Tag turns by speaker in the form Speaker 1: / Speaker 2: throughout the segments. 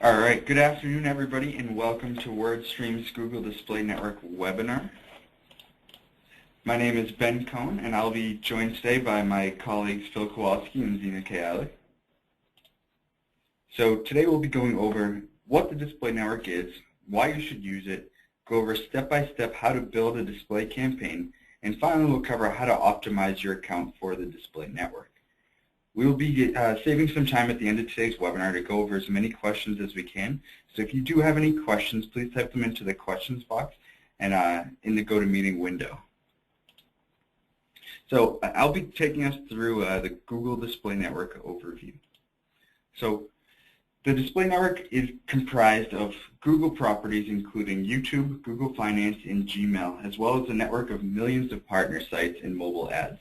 Speaker 1: All right, good afternoon, everybody, and welcome to WordStream's Google Display Network webinar. My name is Ben Cohn, and I'll be joined today by my colleagues Phil Kowalski and Zina Kayali. So today we'll be going over what the display network is, why you should use it, go over step-by-step how to build a display campaign, and finally we'll cover how to optimize your account for the display network. We will be saving some time at the end of today's webinar to go over as many questions as we can. So if you do have any questions, please type them into the questions box and in the GoToMeeting window. So I'll be taking us through the Google Display Network overview. So the display network is comprised of Google properties including YouTube, Google Finance, and Gmail, as well as a network of millions of partner sites and mobile ads.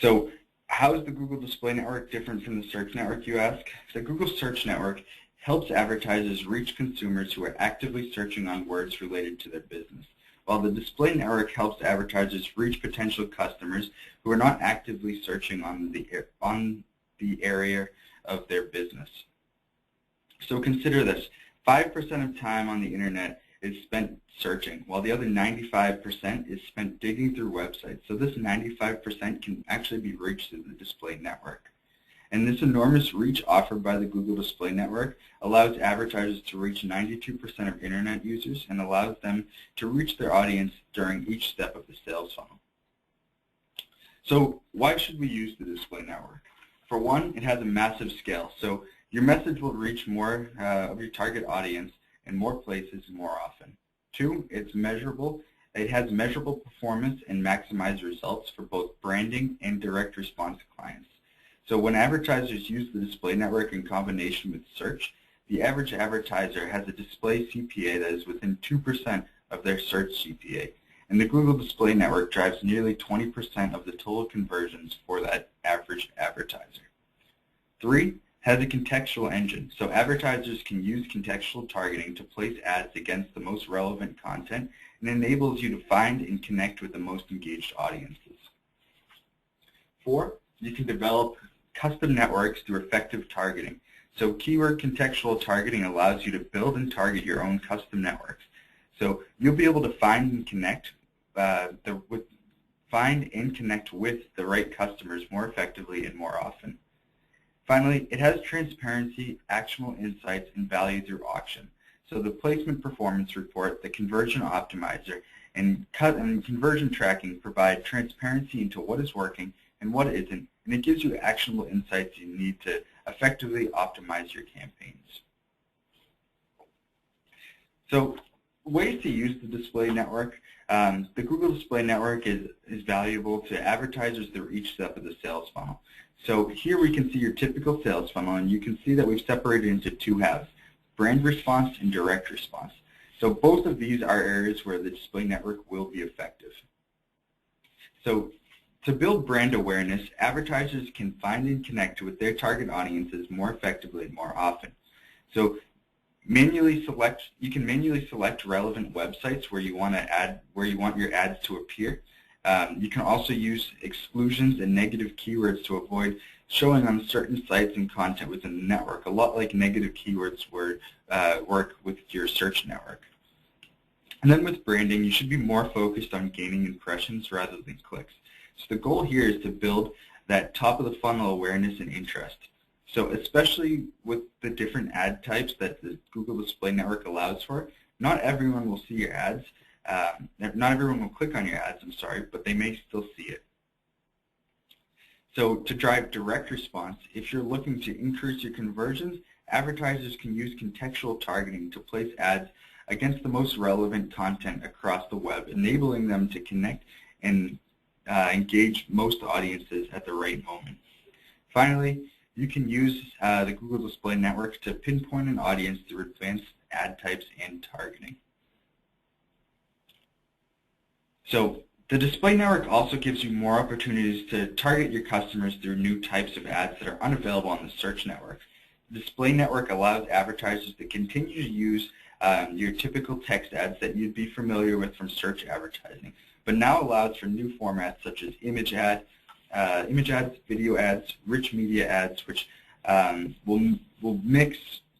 Speaker 1: So how is the Google Display Network different from the Search Network, you ask? The Google Search Network helps advertisers reach consumers who are actively searching on words related to their business, while the Display Network helps advertisers reach potential customers who are not actively searching on the area of their business. So consider this, 5% of time on the internet is spent searching, while the other 95% is spent digging through websites. So this 95% can actually be reached through the display network. And this enormous reach offered by the Google Display Network allows advertisers to reach 92% of internet users and allows them to reach their audience during each step of the sales funnel. So why should we use the display network? For one, it has a massive scale. So your message will reach more of your target audience in more places more often. Two, it's measurable. It has measurable performance and maximized results for both branding and direct response clients. So when advertisers use the display network in combination with search, the average advertiser has a display CPA that is within 2% of their search CPA. And the Google Display Network drives nearly 20% of the total conversions for that average advertiser. Three, has a contextual engine, so advertisers can use contextual targeting to place ads against the most relevant content and enables you to find and connect with the most engaged audiences. Four, you can develop custom networks through effective targeting. So keyword contextual targeting allows you to build and target your own custom networks. So you'll be able to find and connect with the right customers more effectively and more often. Finally, it has transparency, actionable insights, and value through auction. So the placement performance report, the conversion optimizer, and conversion tracking provide transparency into what is working and what isn't, and it gives you actionable insights you need to effectively optimize your campaigns. So ways to use the display network. The Google Display Network is valuable to advertisers through each step of the sales funnel. So here we can see your typical sales funnel, and you can see that we've separated into two halves, brand response and direct response. So both of these are areas where the display network will be effective. So to build brand awareness, advertisers can find and connect with their target audiences more effectively and more often. So you can manually select relevant websites where you want your ads to appear. You can also use exclusions and negative keywords to avoid showing on certain sites and content within the network, a lot like negative keywords work with your search network. And then with branding, you should be more focused on gaining impressions rather than clicks. So the goal here is to build that top of the funnel awareness and interest. So especially with the different ad types that the Google Display Network allows for, not everyone will see your ads. Not everyone will click on your ads, I'm sorry, but they may still see it. So to drive direct response, if you're looking to increase your conversions, advertisers can use contextual targeting to place ads against the most relevant content across the web, enabling them to connect and engage most audiences at the right moment. Finally, you can use the Google Display Network to pinpoint an audience through advanced ad types and targeting. So the display network also gives you more opportunities to target your customers through new types of ads that are unavailable on the search network. The display network allows advertisers to continue to use your typical text ads that you'd be familiar with from search advertising, but now allows for new formats such as image ads, video ads, rich media ads, which will mix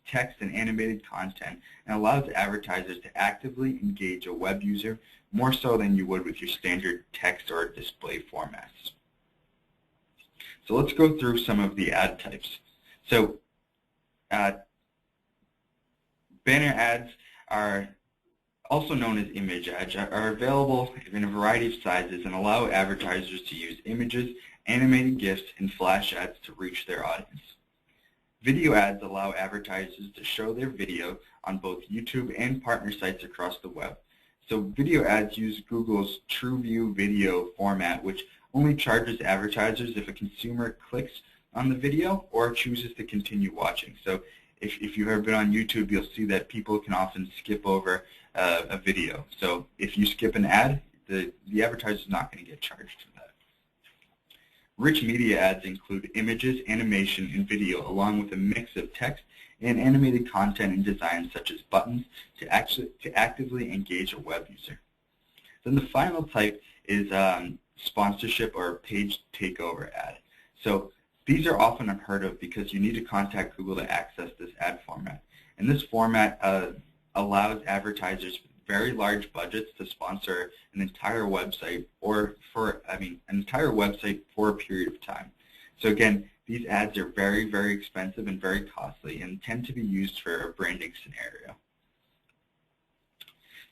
Speaker 1: text and animated content and allows advertisers to actively engage a web user more so than you would with your standard text or display formats. So let's go through some of the ad types. So banner ads are also known as image ads, are available in a variety of sizes and allow advertisers to use images, animated GIFs, and flash ads to reach their audience. Video ads allow advertisers to show their video on both YouTube and partner sites across the web. So video ads use Google's TrueView video format, which only charges advertisers if a consumer clicks on the video or chooses to continue watching. So if you've ever been on YouTube, you'll see that people can often skip over a video. So if you skip an ad, the advertiser is not going to get charged for that. Rich media ads include images, animation, and video, along with a mix of text and animated content and designs such as buttons to actively engage a web user. Then the final type is sponsorship or page takeover ad. So these are often unheard of because you need to contact Google to access this ad format. And this format allows advertisers with very large budgets to sponsor an entire website or an entire website for a period of time. So again, these ads are very, very expensive and very costly and tend to be used for a branding scenario.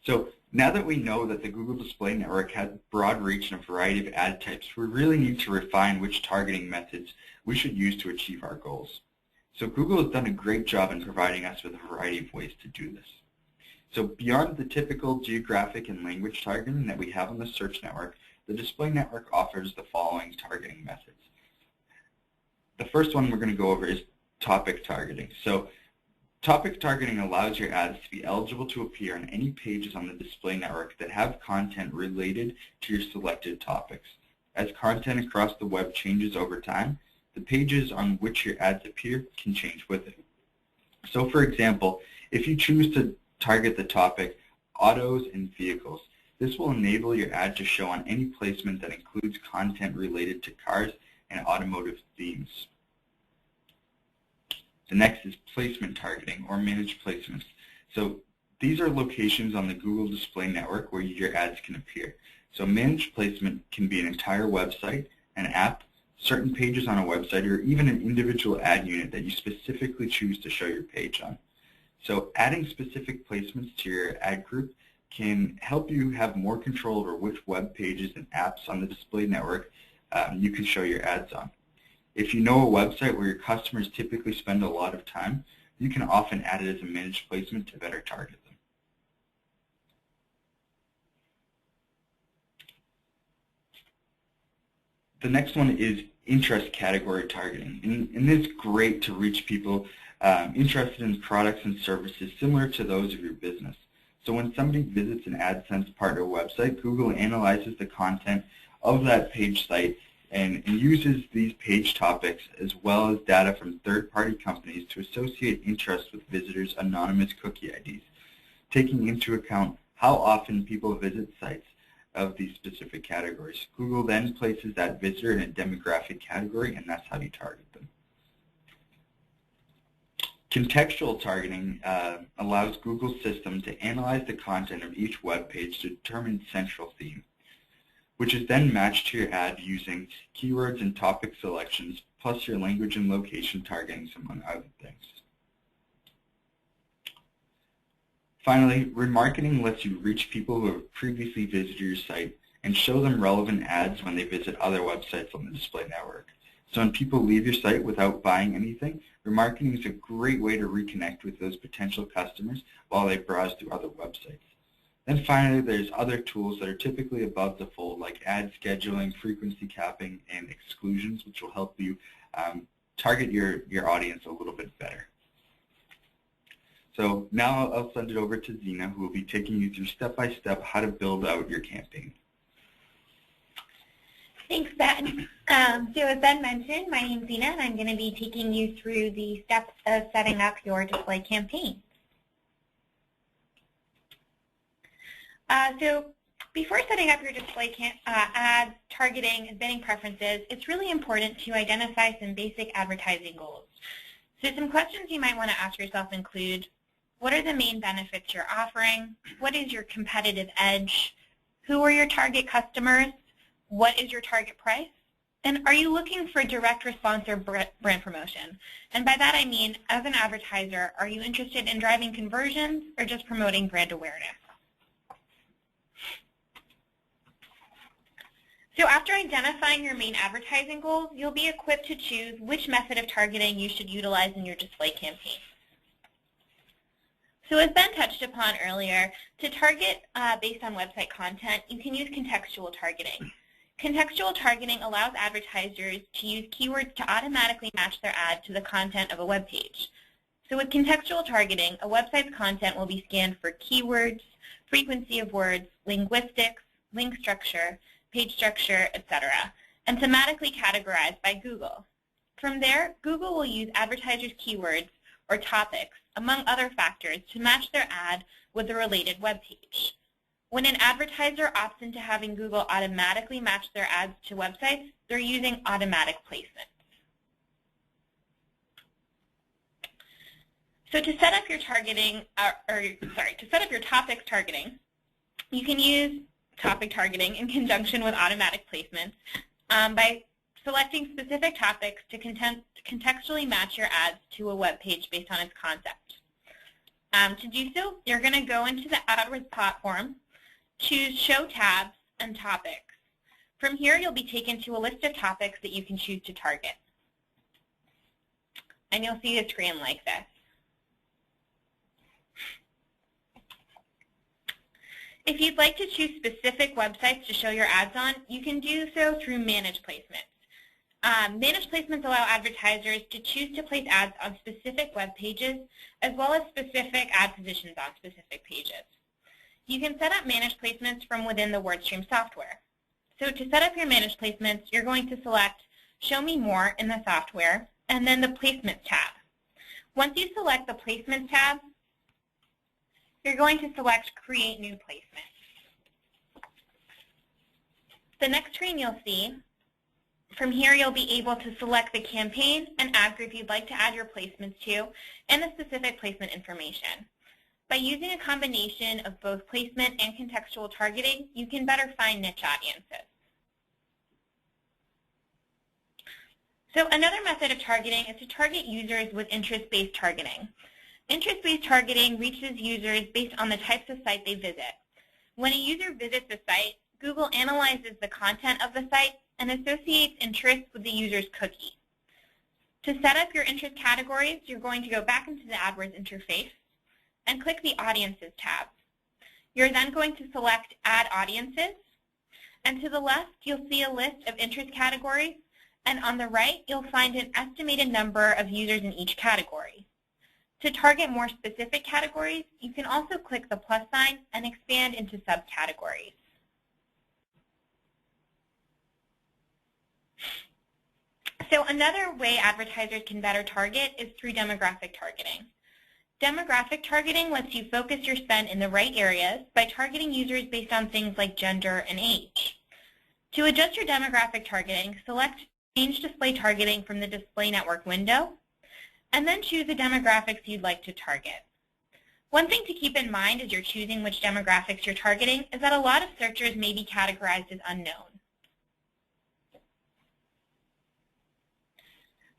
Speaker 1: So now that we know that the Google Display Network has broad reach and a variety of ad types, we really need to refine which targeting methods we should use to achieve our goals. So Google has done a great job in providing us with a variety of ways to do this. So beyond the typical geographic and language targeting that we have on the search network, the Display Network offers the following targeting methods. The first one we're going to go over is topic targeting. So topic targeting allows your ads to be eligible to appear on any pages on the Display Network that have content related to your selected topics. As content across the web changes over time, the pages on which your ads appear can change with it. So for example, if you choose to target the topic autos and vehicles, this will enable your ad to show on any placement that includes content related to cars and automotive themes. The next is placement targeting or managed placements. So these are locations on the Google Display Network where your ads can appear. So managed placement can be an entire website, an app, certain pages on a website, or even an individual ad unit that you specifically choose to show your page on. So adding specific placements to your ad group can help you have more control over which web pages and apps on the Display Network you can show your ads on. If you know a website where your customers typically spend a lot of time, you can often add it as a managed placement to better target them. The next one is interest category targeting, and it's great to reach people interested in products and services similar to those of your business. So when somebody visits an AdSense partner website, Google analyzes the content of that page site and uses these page topics as well as data from third-party companies to associate interest with visitors' anonymous cookie IDs, taking into account how often people visit sites of these specific categories. Google then places that visitor in a demographic category, and that's how you target them. Contextual targeting allows Google's system to analyze the content of each web page to determine central theme, which is then matched to your ad using keywords and topic selections, plus your language and location targeting, among other things. Finally, remarketing lets you reach people who have previously visited your site and show them relevant ads when they visit other websites on the Display Network. So when people leave your site without buying anything, remarketing is a great way to reconnect with those potential customers while they browse through other websites. Then finally, there's other tools that are typically above the fold, like ad scheduling, frequency capping, and exclusions, which will help you target your audience a little bit better. So now I'll send it over to Zena, who will be taking you through step-by-step how to build out your campaign.
Speaker 2: Thanks, Ben. So as Ben mentioned, my name's Zena, and I'm going to be taking you through the steps of setting up your display campaign. So before setting up your display ad targeting and bidding preferences, it's really important to identify some basic advertising goals. So some questions you might want to ask yourself include, what are the main benefits you're offering? What is your competitive edge? Who are your target customers? What is your target price? And are you looking for direct response or brand promotion? And by that I mean, as an advertiser, are you interested in driving conversions or just promoting brand awareness? So after identifying your main advertising goals, you'll be equipped to choose which method of targeting you should utilize in your display campaign. So as Ben touched upon earlier, to target based on website content, you can use contextual targeting. Contextual targeting allows advertisers to use keywords to automatically match their ad to the content of a web page. So with contextual targeting, a website's content will be scanned for keywords, frequency of words, linguistics, link structure, page structure, etc., and thematically categorized by Google. From there, Google will use advertisers' keywords or topics, among other factors, to match their ad with a related web page. When an advertiser opts into having Google automatically match their ads to websites, they're using automatic placement. So to set up your targeting, to set up your topics targeting, you can use topic targeting in conjunction with automatic placements by selecting specific topics to contextually match your ads to a web page based on its concept. To do so, you're going to go into the AdWords platform, choose Show Tabs and Topics. From here, you'll be taken to a list of topics that you can choose to target. And you'll see a screen like this. If you'd like to choose specific websites to show your ads on, you can do so through Manage Placements. Manage Placements allow advertisers to choose to place ads on specific web pages, as well as specific ad positions on specific pages. You can set up Manage Placements from within the WordStream software. So to set up your Manage Placements, you're going to select Show Me More in the software, and then the Placements tab. Once you select the Placements tab, you're going to select Create New Placement. The next screen you'll see, from here you'll be able to select the campaign and ad group you'd like to add your placements to and the specific placement information. By using a combination of both placement and contextual targeting, you can better find niche audiences. So another method of targeting is to target users with interest-based targeting. Interest-based targeting reaches users based on the types of site they visit. When a user visits a site, Google analyzes the content of the site and associates interest with the user's cookie. To set up your interest categories, you're going to go back into the AdWords interface and click the Audiences tab. You're then going to select Add Audiences, and to the left, you'll see a list of interest categories, and on the right, you'll find an estimated number of users in each category. To target more specific categories, you can also click the plus sign and expand into subcategories. So another way advertisers can better target is through demographic targeting. Demographic targeting lets you focus your spend in the right areas by targeting users based on things like gender and age. To adjust your demographic targeting, select Change Display Targeting from the Display Network window, and then choose the demographics you'd like to target. One thing to keep in mind as you're choosing which demographics you're targeting is that a lot of searchers may be categorized as unknown.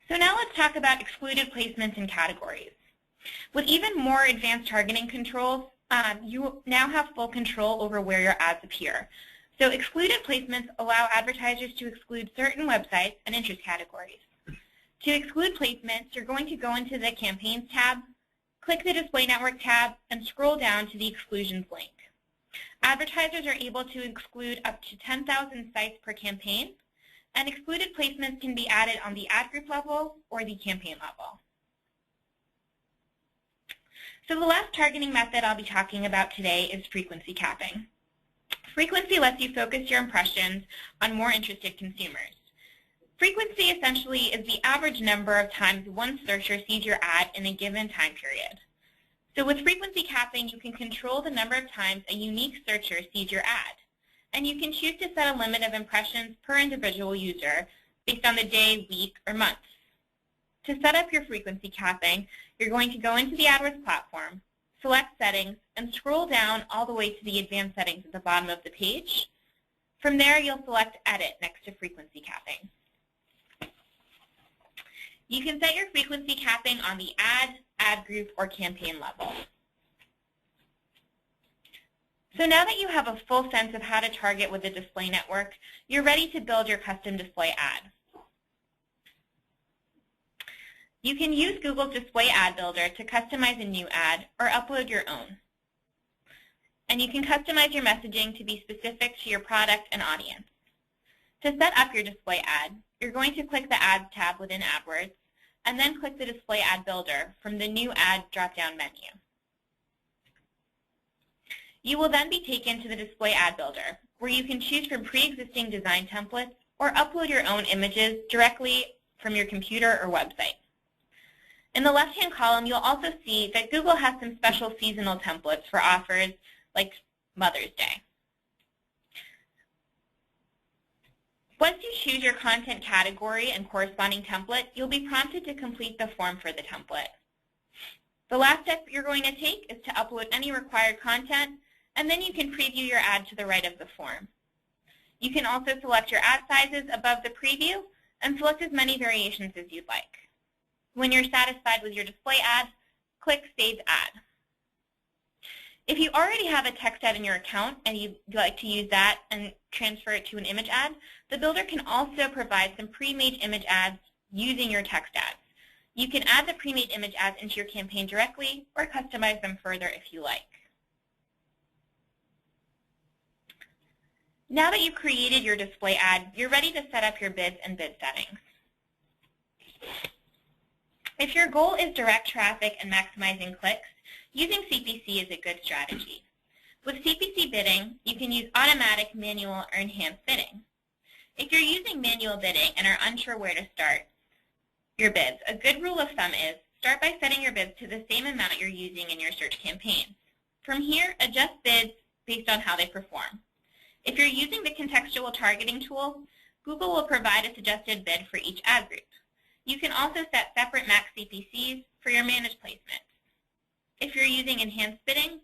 Speaker 2: So now let's talk about excluded placements and categories. With even more advanced targeting controls, you now have full control over where your ads appear. So excluded placements allow advertisers to exclude certain websites and interest categories. To exclude placements, you're going to go into the Campaigns tab, click the Display Network tab, and scroll down to the Exclusions link. Advertisers are able to exclude up to 10,000 sites per campaign, and excluded placements can be added on the ad group level or the campaign level. So the last targeting method I'll be talking about today is frequency capping. Frequency lets you focus your impressions on more interested consumers. Frequency essentially is the average number of times one searcher sees your ad in a given time period. So with frequency capping, you can control the number of times a unique searcher sees your ad. And you can choose to set a limit of impressions per individual user based on the day, week, or month. To set up your frequency capping, you're going to go into the AdWords platform, select Settings, and scroll down all the way to the Advanced Settings at the bottom of the page. From there, you'll select Edit next to Frequency Capping. You can set your frequency capping on the ad group, or campaign level. So now that you have a full sense of how to target with the display network, you're ready to build your custom display ad. You can use Google's Display Ad Builder to customize a new ad or upload your own. And you can customize your messaging to be specific to your product and audience. To set up your display ad, you're going to click the Ads tab within AdWords, and then click the Display Ad Builder from the New Ad drop-down menu. You will then be taken to the Display Ad Builder, where you can choose from pre-existing design templates or upload your own images directly from your computer or website. In the left-hand column, you'll also see that Google has some special seasonal templates for offers like Mother's Day. Once you choose your content category and corresponding template, you'll be prompted to complete the form for the template. The last step you're going to take is to upload any required content, and then you can preview your ad to the right of the form. You can also select your ad sizes above the preview and select as many variations as you'd like. When you're satisfied with your display ad, click Save Ad. If you already have a text ad in your account and you'd like to use that and transfer it to an image ad, the builder can also provide some pre-made image ads using your text ads. You can add the pre-made image ads into your campaign directly or customize them further if you like. Now that you've created your display ad, you're ready to set up your bids and bid settings. If your goal is direct traffic and maximizing clicks, using CPC is a good strategy. With CPC bidding, you can use automatic, manual, or enhanced bidding. If you're using manual bidding and are unsure where to start your bids, a good rule of thumb is start by setting your bids to the same amount you're using in your search campaigns. From here, adjust bids based on how they perform. If you're using the contextual targeting tool, Google will provide a suggested bid for each ad group. You can also set separate max CPCs for your managed placements. If you're using enhanced bidding,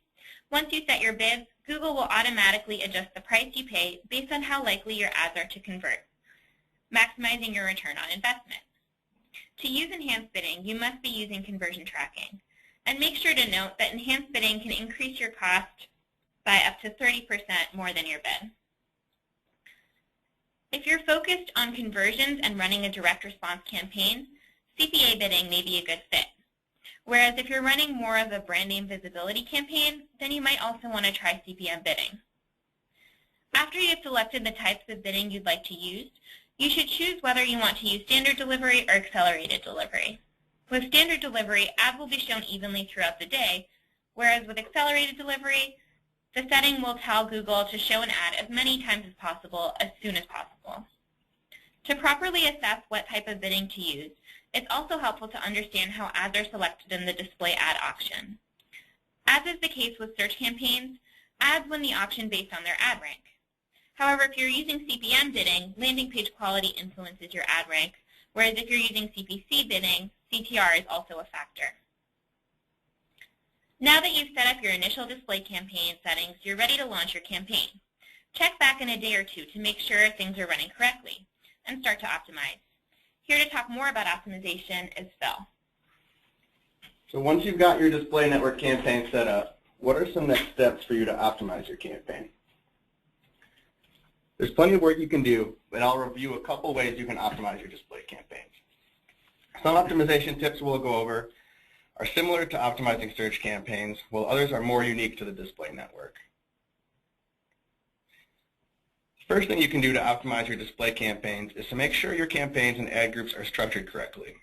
Speaker 2: once you set your bids, Google will automatically adjust the price you pay based on how likely your ads are to convert, maximizing your return on investment. To use enhanced bidding, you must be using conversion tracking. And make sure to note that enhanced bidding can increase your cost by up to 30% more than your bid. If you're focused on conversions and running a direct response campaign, CPA bidding may be a good fit. Whereas if you're running more of a brand name visibility campaign, then you might also want to try CPM bidding. After you've selected the types of bidding you'd like to use, you should choose whether you want to use standard delivery or accelerated delivery. With standard delivery, ads will be shown evenly throughout the day, whereas with accelerated delivery, the setting will tell Google to show an ad as many times as possible, as soon as possible. To properly assess what type of bidding to use, it's also helpful to understand how ads are selected in the display ad auction. As is the case with search campaigns, ads win the auction based on their ad rank. However, if you're using CPM bidding, landing page quality influences your ad rank, whereas if you're using CPC bidding, CTR is also a factor. Now that you've set up your initial display campaign settings, you're ready to launch your campaign. Check back in a day or two to make sure things are running correctly, and start to optimize. Here to talk more about optimization is Phil.
Speaker 3: So once you've got your display network campaign set up, what are some next steps for you to optimize your campaign? There's plenty of work you can do, but I'll review a couple ways you can optimize your display campaigns. Some optimization tips we'll go over are similar to optimizing search campaigns, while others are more unique to the display network. The first thing you can do to optimize your display campaigns is to make sure your campaigns and ad groups are structured correctly.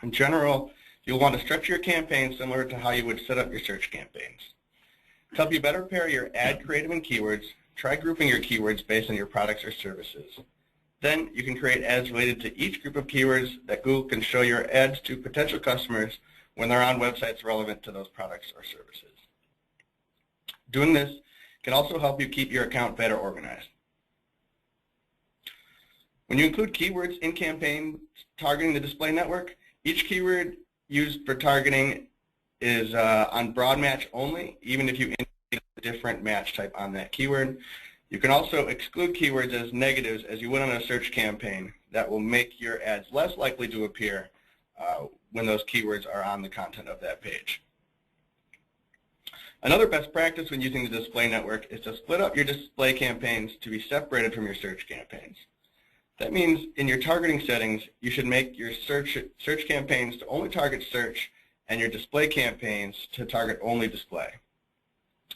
Speaker 3: In general, you'll want to structure your campaign similar to how you would set up your search campaigns. To help you better pair your ad creative and keywords, try grouping your keywords based on your products or services. Then you can create ads related to each group of keywords that Google can show your ads to potential customers when they're on websites relevant to those products or services. Doing this can also help you keep your account better organized. When you include keywords in campaigns targeting the display network, Each keyword used for targeting is on broad match only, even if you indicate a different match type on that keyword. You can also exclude keywords as negatives as you would on a search campaign. That will make your ads less likely to appear when those keywords are on the content of that page. Another best practice when using the display network is to split up your display campaigns to be separated from your search campaigns. That means in your targeting settings, you should make your search campaigns to only target search and your display campaigns to target only display.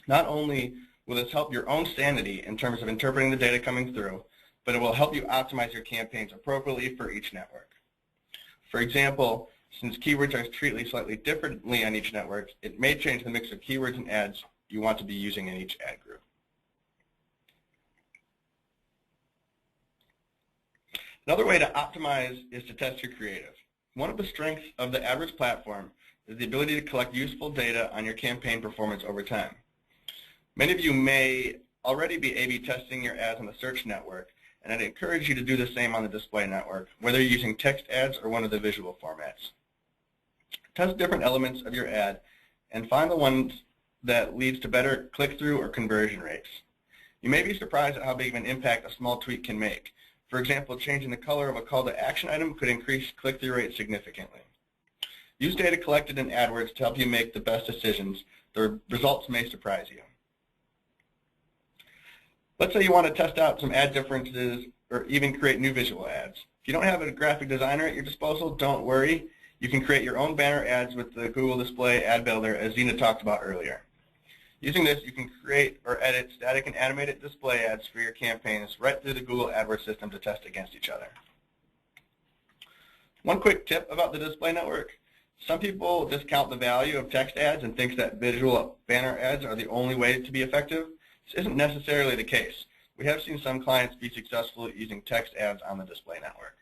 Speaker 3: Not only will this help your own sanity in terms of interpreting the data coming through, but it will help you optimize your campaigns appropriately for each network. For example, since keywords are treated slightly differently on each network, it may change the mix of keywords and ads you want to be using in each ad group. Another way to optimize is to test your creative. One of the strengths of the AdWords platform is the ability to collect useful data on your campaign performance over time. Many of you may already be A/B testing your ads on the search network, and I'd encourage you to do the same on the display network, whether you're using text ads or one of the visual formats. Test different elements of your ad and find the ones that leads to better click-through or conversion rates. You may be surprised at how big of an impact a small tweak can make. For example, changing the color of a call to action item could increase click-through rate significantly. Use data collected in AdWords to help you make the best decisions. The results may surprise you. Let's say you want to test out some ad differences or even create new visual ads. If you don't have a graphic designer at your disposal, don't worry. You can create your own banner ads with the Google Display Ad Builder, as Zena talked about earlier. Using this, you can create or edit static and animated display ads for your campaigns right through the Google AdWords system to test against each other. One quick tip about the display network. Some people discount the value of text ads and think that visual banner ads are the only way to be effective. This isn't necessarily the case. We have seen some clients be successful at using text ads on the display network.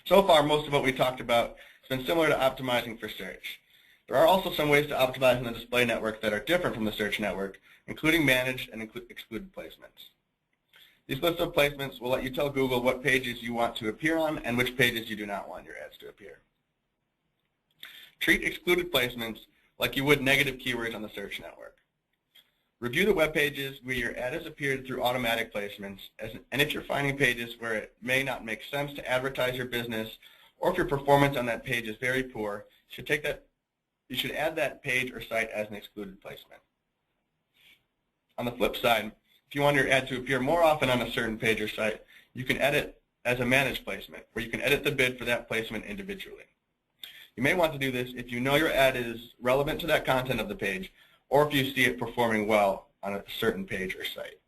Speaker 3: So far, most of what we talked about has been similar to optimizing for search. There are also some ways to optimize in the display network that are different from the search network, including managed and excluded placements. These lists of placements will let you tell Google what pages you want to appear on and which pages you do not want your ads to appear. Treat excluded placements like you would negative keywords on the search network. Review the web pages where your ad has appeared through automatic placements, and if you're finding pages where it may not make sense to advertise your business, or if your performance on that page is very poor, you should add that page or site as an excluded placement. On the flip side, if you want your ad to appear more often on a certain page or site, you can edit as a managed placement, where you can edit the bid for that placement individually. You may want to do this if you know your ad is relevant to that content of the page, or if you see it performing well on a certain page or site.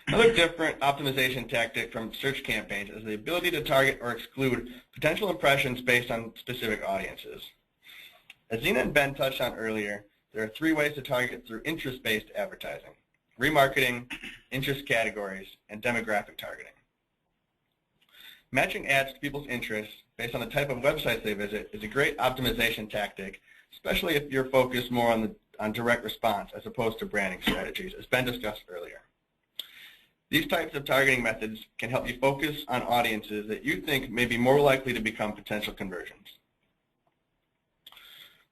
Speaker 3: Another different optimization tactic from search campaigns is the ability to target or exclude potential impressions based on specific audiences. As Zena and Ben touched on earlier, there are 3 ways to target through interest-based advertising: remarketing, interest categories, and demographic targeting. Matching ads to people's interests based on the type of websites they visit is a great optimization tactic, especially if you're focused more on direct response as opposed to branding strategies, as Ben discussed earlier. These types of targeting methods can help you focus on audiences that you think may be more likely to become potential conversions.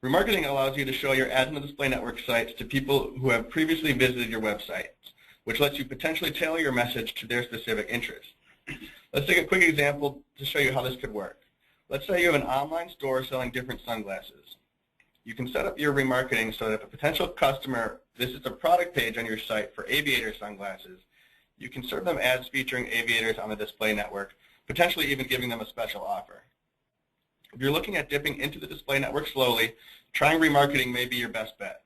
Speaker 3: Remarketing allows you to show your ads on the display network sites to people who have previously visited your website, which lets you potentially tailor your message to their specific interests. Let's take a quick example to show you how this could work. Let's say you have an online store selling different sunglasses. You can set up your remarketing so that if a potential customer visits a product page on your site for aviator sunglasses, you can serve them ads featuring aviators on the display network, potentially even giving them a special offer. If you're looking at dipping into the display network slowly, trying remarketing may be your best bet.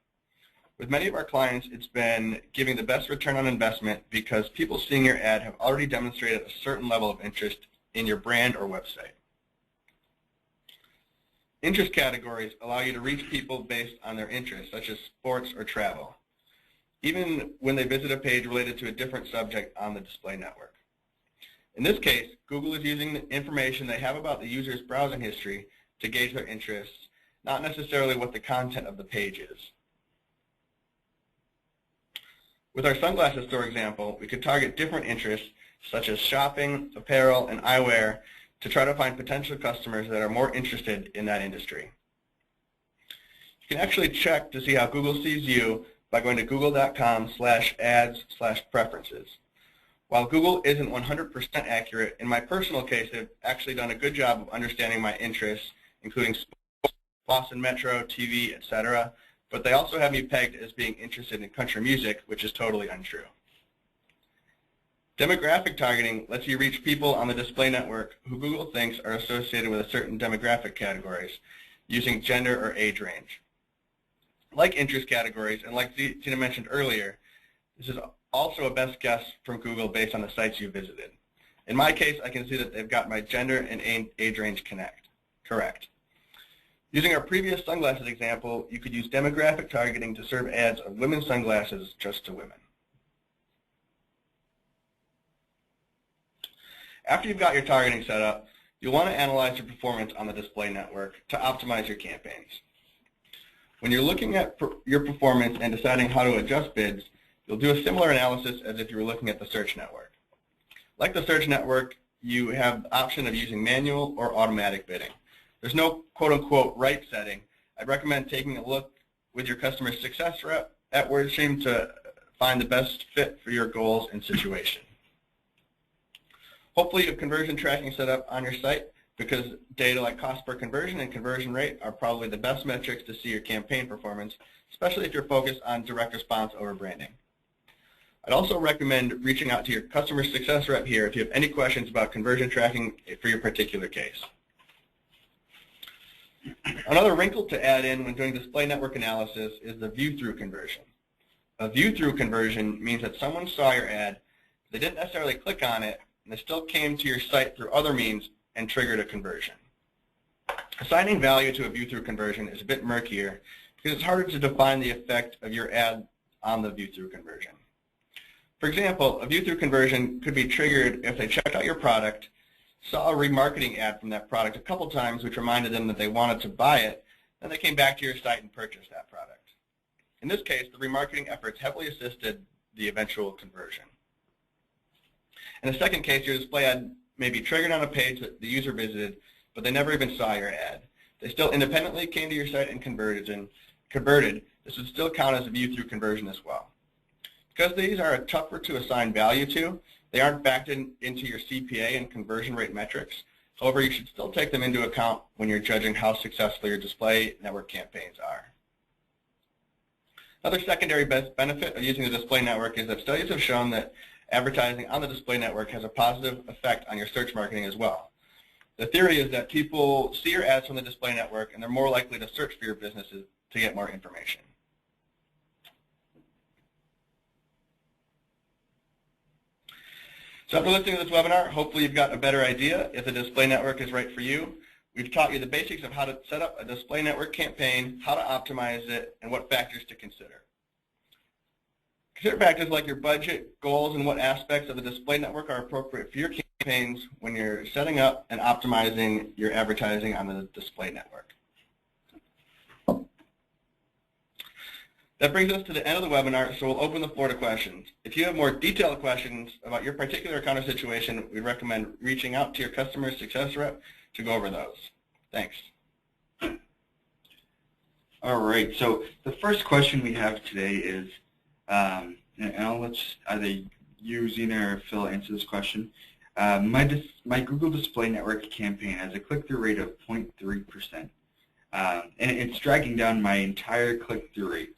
Speaker 3: With many of our clients, it's been giving the best return on investment because people seeing your ad have already demonstrated a certain level of interest in your brand or website. Interest categories allow you to reach people based on their interests, such as sports or travel, even when they visit a page related to a different subject on the display network. In this case, Google is using the information they have about the user's browsing history to gauge their interests, not necessarily what the content of the page is. With our sunglasses store example, we could target different interests such as shopping, apparel, and eyewear, to try to find potential customers that are more interested in that industry. You can actually check to see how Google sees you by going to google.com/ads/preferences. While Google isn't 100% accurate, in my personal case, they've actually done a good job of understanding my interests, including sports, Boston Metro, TV, etc., but they also have me pegged as being interested in country music, which is totally untrue. Demographic targeting lets you reach people on the display network who Google thinks are associated with a certain demographic categories using gender or age range. Like interest categories, and like Tina mentioned earlier, this is also a best guess from Google based on the sites you visited. In my case, I can see that they've got my gender and age range correct. Using our previous sunglasses example, you could use demographic targeting to serve ads of women's sunglasses just to women. After you've got your targeting set up, you'll want to analyze your performance on the display network to optimize your campaigns. When you're looking at your performance and deciding how to adjust bids, you'll do a similar analysis as if you were looking at the search network. Like the search network, you have the option of using manual or automatic bidding. There's no quote-unquote right setting. I'd recommend taking a look with your customer success rep at WordStream to find the best fit for your goals and situation. Hopefully you have conversion tracking set up on your site, because data like cost per conversion and conversion rate are probably the best metrics to see your campaign performance, especially if you're focused on direct response over branding. I'd also recommend reaching out to your customer success rep here if you have any questions about conversion tracking for your particular case. Another wrinkle to add in when doing display network analysis is the view-through conversion. A view-through conversion means that someone saw your ad, they didn't necessarily click on it, and they still came to your site through other means and triggered a conversion. Assigning value to a view-through conversion is a bit murkier because it's harder to define the effect of your ad on the view-through conversion. For example, a view-through conversion could be triggered if they checked out your product, saw a remarketing ad from that product a couple times which reminded them that they wanted to buy it, then they came back to your site and purchased that product. In this case, the remarketing efforts heavily assisted the eventual conversion. In the second case, your display ad may be triggered on a page that the user visited, but they never even saw your ad. They still independently came to your site and converted. This would still count as a view-through conversion as well. Because these are tougher to assign value to, they aren't factored into your CPA and conversion rate metrics. However, you should still take them into account when you're judging how successful your display network campaigns are. Another secondary benefit of using the display network is that studies have shown that advertising on the display network has a positive effect on your search marketing as well. The theory is that people see your ads from the display network and they're more likely to search for your businesses to get more information. So after listening to this webinar, hopefully you've got a better idea if the display network is right for you. We've taught you the basics of how to set up a display network campaign, how to optimize it, and what factors to consider. Consider factors like your budget, goals, and what aspects of the display network are appropriate for your campaigns when you're setting up and optimizing your advertising on the display network. That brings us to the end of the webinar, so we'll open the floor to questions. If you have more detailed questions about your particular account or situation, we recommend reaching out to your customer success rep to go over those. Thanks.
Speaker 1: All right, so the first question we have today is, and I'll let either you, Zena, or Phil answer this question. My Google Display Network campaign has a click-through rate of 0.3%, and it's dragging down my entire click-through rate.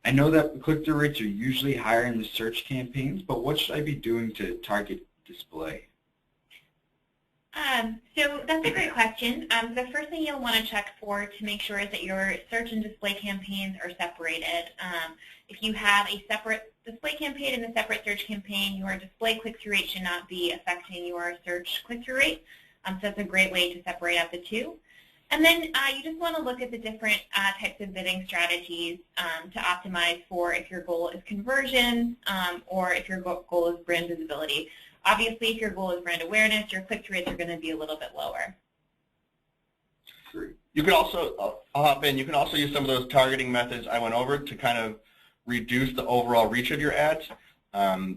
Speaker 1: I know that click-through rates are usually higher in the search campaigns, but what should I be doing to target display?
Speaker 2: So that's a great question. The first thing you'll want to check for to make sure is that your search and display campaigns are separated. If you have a separate display campaign and a separate search campaign, your display click-through rate should not be affecting your search click-through rate. So that's a great way to separate out the two. And then you just want to look at the different types of bidding strategies to optimize for if your goal is conversion or if your goal is brand visibility. Obviously, if your goal is brand awareness, your click-through rates are going to be a little bit lower.
Speaker 3: You can also, I'll hop in, you can also use some of those targeting methods I went over to kind of reduce the overall reach of your ads.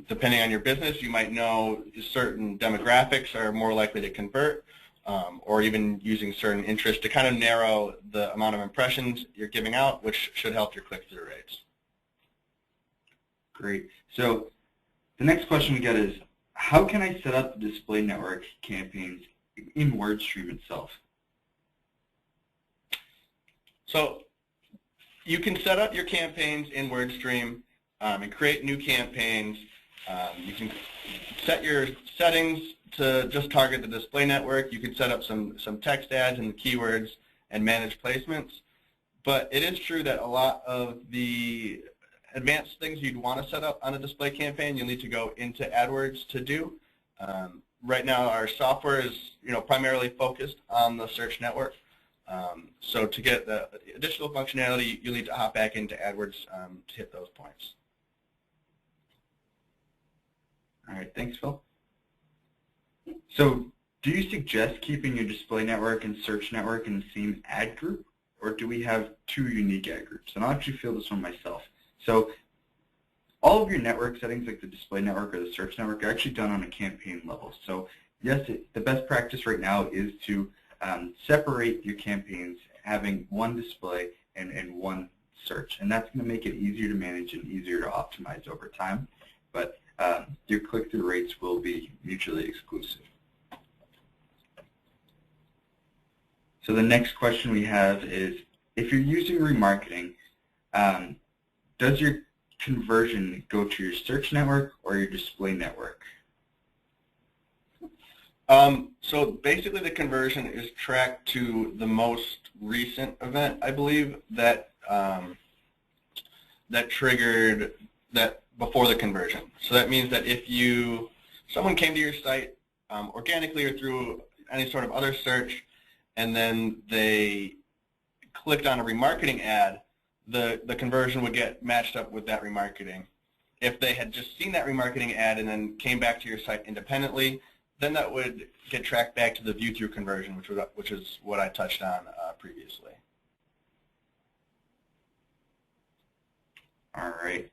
Speaker 3: Depending on your business, you might know certain demographics are more likely to convert, or even using certain interests to kind of narrow the amount of impressions you're giving out, which should help your click-through rates.
Speaker 1: Great. So the next question we get is, how can I set up the display network campaigns in WordStream itself?
Speaker 3: So you can set up your campaigns in WordStream and create new campaigns. You can set your settings to just target the display network. You can set up some text ads and keywords and manage placements. But it is true that a lot of the advanced things you'd want to set up on a display campaign, you'll need to go into AdWords to do. Right now, our software is primarily focused on the search network. So to get the additional functionality, you'll need to hop back into AdWords to hit those points.
Speaker 1: All right, thanks, Phil. So do you suggest keeping your display network and search network in the same ad group, or do we have two unique ad groups? And I'll actually feel this one myself. So all of your network settings, like the display network or the search network, are actually done on a campaign level. So yes, the best practice right now is to separate your campaigns, having one display and one search. And that's going to make it easier to manage and easier to optimize over time. But your click-through rates will be mutually exclusive. So the next question we have is, if you're using remarketing, does your conversion go to your search network or your display network?
Speaker 3: So basically the conversion is tracked to the most recent event, I believe, that that triggered that before the conversion. So that means that if someone came to your site organically or through any sort of other search, and then they clicked on a remarketing ad, the conversion would get matched up with that remarketing. If they had just seen that remarketing ad and then came back to your site independently, then that would get tracked back to the view-through conversion, which is what I touched on previously.
Speaker 1: All right.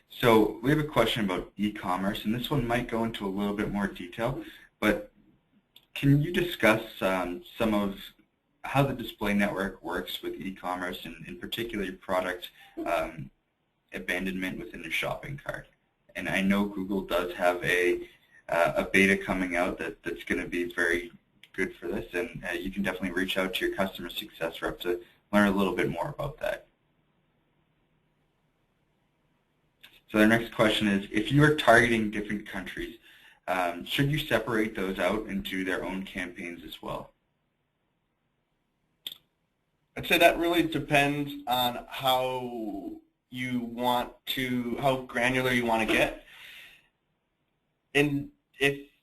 Speaker 1: So we have a question about e-commerce, and this one might go into a little bit more detail, but can you discuss some of how the display network works with e-commerce, and in particular product abandonment within the shopping cart? And I know Google does have a beta coming out that's going to be very good for this, and you can definitely reach out to your customer success rep to learn a little bit more about that. So the next question is, if you are targeting different countries, should you separate those out into their own campaigns as well?
Speaker 3: I'd say that really depends on how granular you want to get. And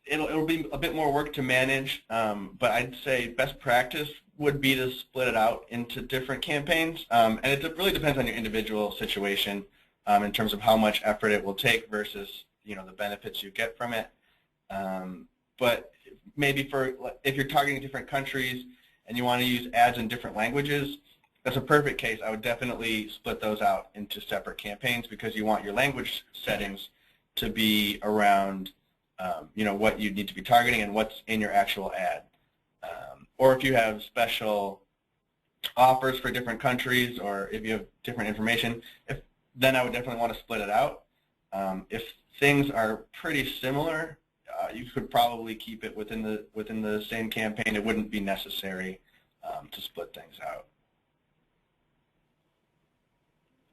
Speaker 3: it'll be a bit more work to manage, but I'd say best practice would be to split it out into different campaigns. And it really depends on your individual situation in terms of how much effort it will take versus the benefits you get from it. But maybe if you're targeting different countries and you want to use ads in different languages, that's a perfect case. I would definitely split those out into separate campaigns, because you want your language settings to be around what you need to be targeting and what's in your actual ad. Or if you have special offers for different countries, or if you have different information, then I would definitely want to split it out. If things are pretty similar, you could probably keep it within the same campaign. It wouldn't be necessary to split things out.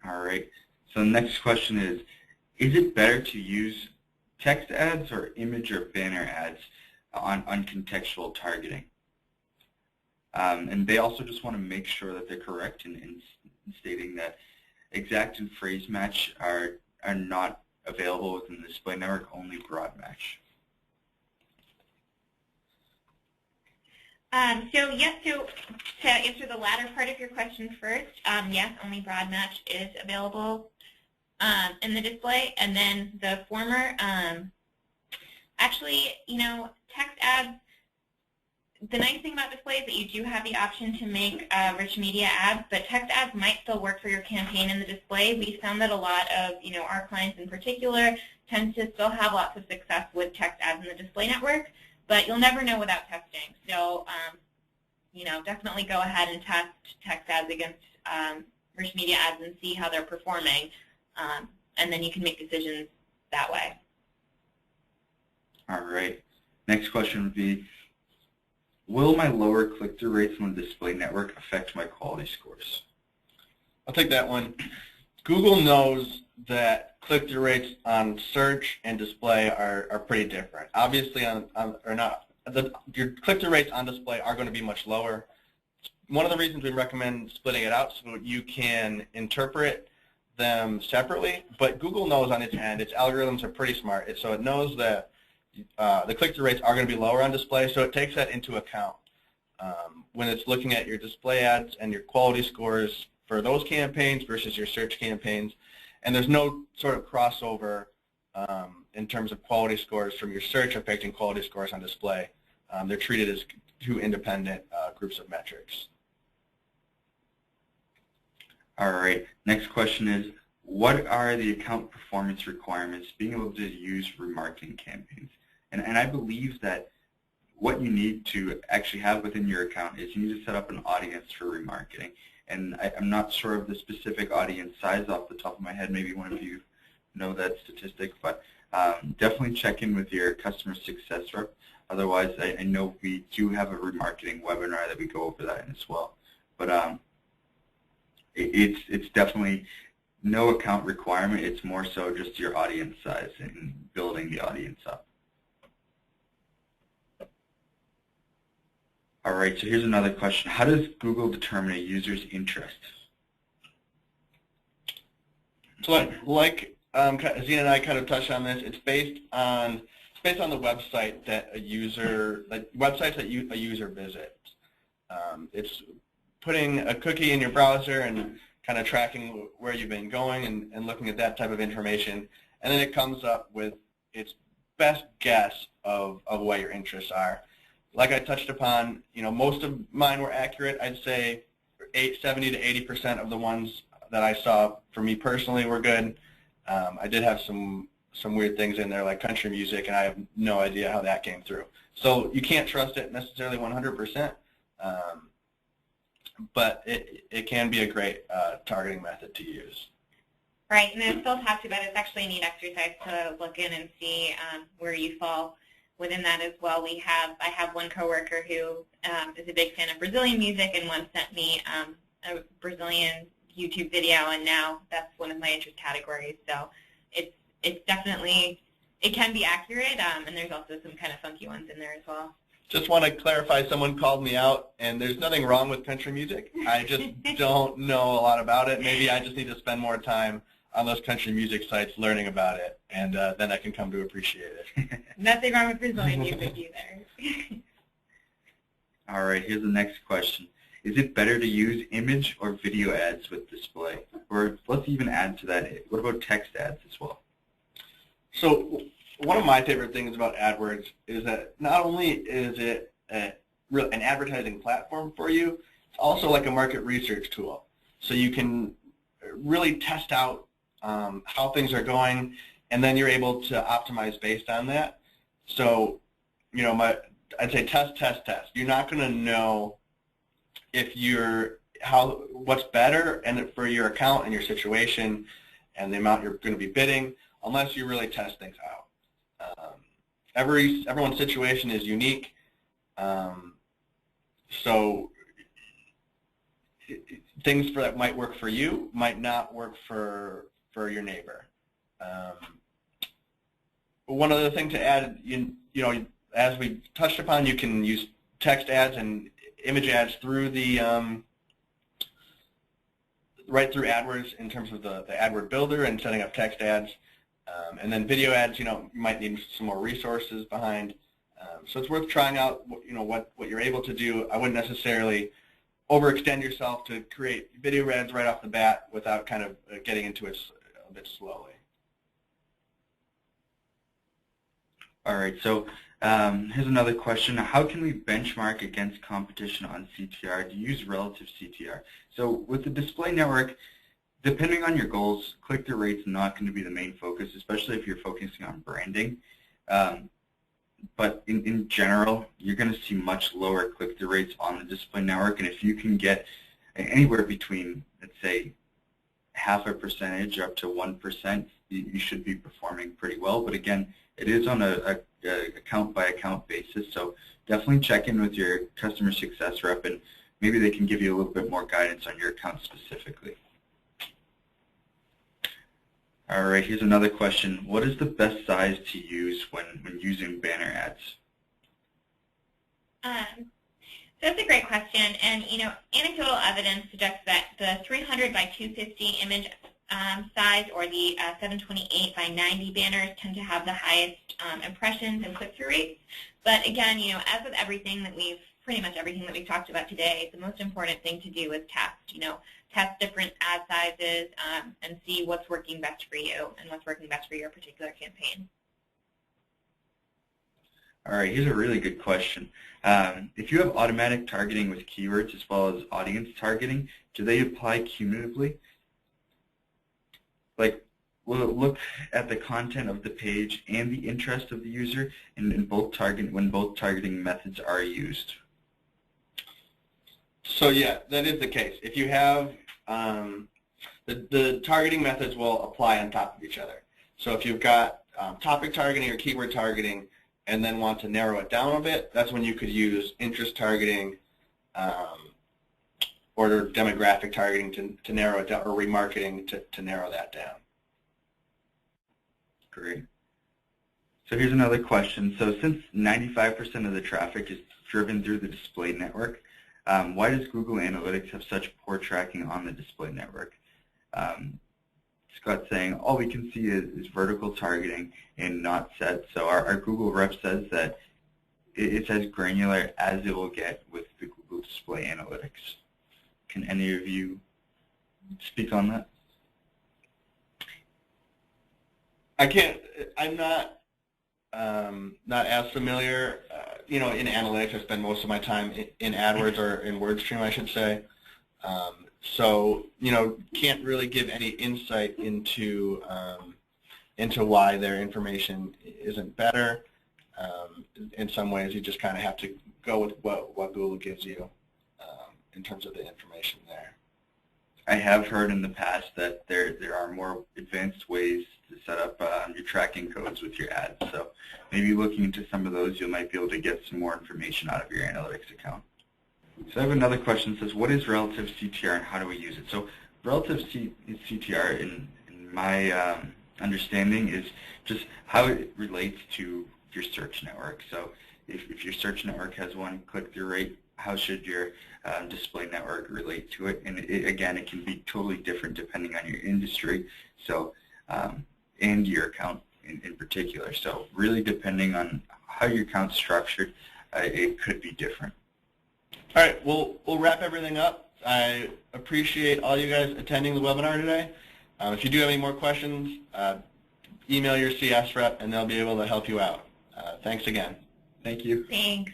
Speaker 1: All right. So the next question is it better to use text ads or image or banner ads on contextual targeting? And they also just want to make sure that they're correct in stating that exact and phrase match are not available within the display network, only broad match.
Speaker 2: So yes, so to answer the latter part of your question first, yes, only broad match is available in the display, and then the former, actually, text ads, the nice thing about display is that you do have the option to make rich media ads, but text ads might still work for your campaign in the display. We found that a lot of, our clients in particular tend to still have lots of success with text ads in the display network, but you'll never know without testing. So, definitely go ahead and test text ads against rich media ads and see how they're performing, and then you can make decisions that way.
Speaker 1: All right. Next question would be, will my lower click-through rates on the display network affect my quality scores?
Speaker 3: I'll take that one. Google knows that click-through rates on search and display are pretty different. Obviously, your click-through rates on display are going to be much lower. One of the reasons we recommend splitting it out so you can interpret them separately, but Google knows on its end, its algorithms are pretty smart, so it knows that the click-through rates are going to be lower on display, so it takes that into account when it's looking at your display ads and your quality scores for those campaigns versus your search campaigns. And there's no sort of crossover in terms of quality scores from your search affecting quality scores on display. They're treated as two independent groups of metrics.
Speaker 1: All right. Next question is, what are the account performance requirements being able to use remarketing campaigns? And I believe that what you need to actually have within your account is you need to set up an audience for remarketing. And I'm not sure of the specific audience size off the top of my head. Maybe one of you know that statistic, but definitely check in with your customer success rep. Otherwise, I know we do have a remarketing webinar that we go over that in as well. But it's definitely no account requirement. It's more so just your audience size and building the audience up. All right, so here's another question. How does Google determine a user's interest?
Speaker 3: So like Zena and I kind of touched on this, it's based on the website that a user, websites that a user visits. It's putting a cookie in your browser and kind of tracking where you've been going and looking at that type of information, and then it comes up with its best guess of what your interests are. Like I touched upon, most of mine were accurate. I'd say 70 to 80% of the ones that I saw for me personally were good. I did have some weird things in there like country music, and I have no idea how that came through. So you can't trust it necessarily 100%, but it can be a great targeting method to use.
Speaker 2: Right, and it still has to, but it's actually a neat exercise to look in and see where you fall within that as well. I have one coworker who is a big fan of Brazilian music and once sent me a Brazilian YouTube video, and now that's one of my interest categories. So it's definitely, it can be accurate, and there's also some kind of funky ones in there as well.
Speaker 3: Just want to clarify, someone called me out, and there's nothing wrong with country music. I just don't know a lot about it. Maybe I just need to spend more time on those country music sites learning about it, and then I can come to appreciate it.
Speaker 2: Nothing wrong with Brazilian music either.
Speaker 1: All right, here's the next question. Is it better to use image or video ads with display? Or let's even add to that, what about text ads as well?
Speaker 3: So one of my favorite things about AdWords is that not only is it an advertising platform for you, it's also like a market research tool. So you can really test out how things are going, and then you're able to optimize based on that. So, I'd say test. You're not going to know if what's better and for your account and your situation and the amount you're going to be bidding unless you really test things out. Everyone's situation is unique, so things that might work for you might not work for your neighbor. One other thing to add, as we touched upon, you can use text ads and image ads through the right through AdWords in terms of the AdWord builder and setting up text ads, and then video ads. You might need some more resources behind. So it's worth trying out. What you're able to do. I wouldn't necessarily overextend yourself to create video ads right off the bat without kind of getting into it a bit slowly.
Speaker 1: All right, so Here's another question. How can we benchmark against competition on CTR? Do you use relative CTR? So with the display network, depending on your goals, click-through rate's not going to be the main focus, especially if you're focusing on branding. But in general, you're going to see much lower click-through rates on the display network, and if you can get anywhere between, let's say, 0.5% up to 1%, you should be performing pretty well. But again, it is on a account-by-account basis, so definitely check in with your customer success rep, and maybe they can give you a little bit more guidance on your account specifically. All right, here's another question. What is the best size to use when using banner ads?
Speaker 2: That's a great question, and anecdotal evidence suggests that the 300 by 250 image size or the 728 by 90 banners tend to have the highest impressions and click-through rates. But again, as with everything that pretty much everything that we've talked about today, the most important thing to do is test. Test different ad sizes and see what's working best for you and what's working best for your particular campaign.
Speaker 1: All right, here's a really good question. If you have automatic targeting with keywords as well as audience targeting, do they apply cumulatively? Like, will it look at the content of the page and the interest of the user when both targeting methods are used?
Speaker 3: So yeah, that is the case. If you have the targeting methods will apply on top of each other. So if you've got topic targeting or keyword targeting and then want to narrow it down a bit, that's when you could use interest targeting or demographic targeting to narrow it down, or remarketing to narrow that down.
Speaker 1: Great. So here's another question. So since 95% of the traffic is driven through the display network, why does Google Analytics have such poor tracking on the display network? Scott's saying all we can see is vertical targeting and not set. So our Google rep says that it's as granular as it will get with the Google Display Analytics. Can any of you speak on that?
Speaker 3: I can't. I'm not as familiar. In analytics, I spend most of my time in AdWords or in WordStream, I should say. So can't really give any insight into why their information isn't better. In some ways, you just kind of have to go with what Google gives you in terms of the information there.
Speaker 1: I have heard in the past that there are more advanced ways to set up your tracking codes with your ads. So maybe looking into some of those, you might be able to get some more information out of your analytics account. So I have another question that says, what is relative CTR and how do we use it? So relative CTR, in my understanding, is just how it relates to your search network. So if your search network has one click-through rate, how should your display network relate to it? And again, it can be totally different depending on your industry. So and your account in particular. So really depending on how your account's structured, it could be different.
Speaker 3: All right, we'll wrap everything up. I appreciate all you guys attending the webinar today. If you do have any more questions, email your CS rep and they'll be able to help you out. Thanks again.
Speaker 1: Thank you.
Speaker 2: Thanks.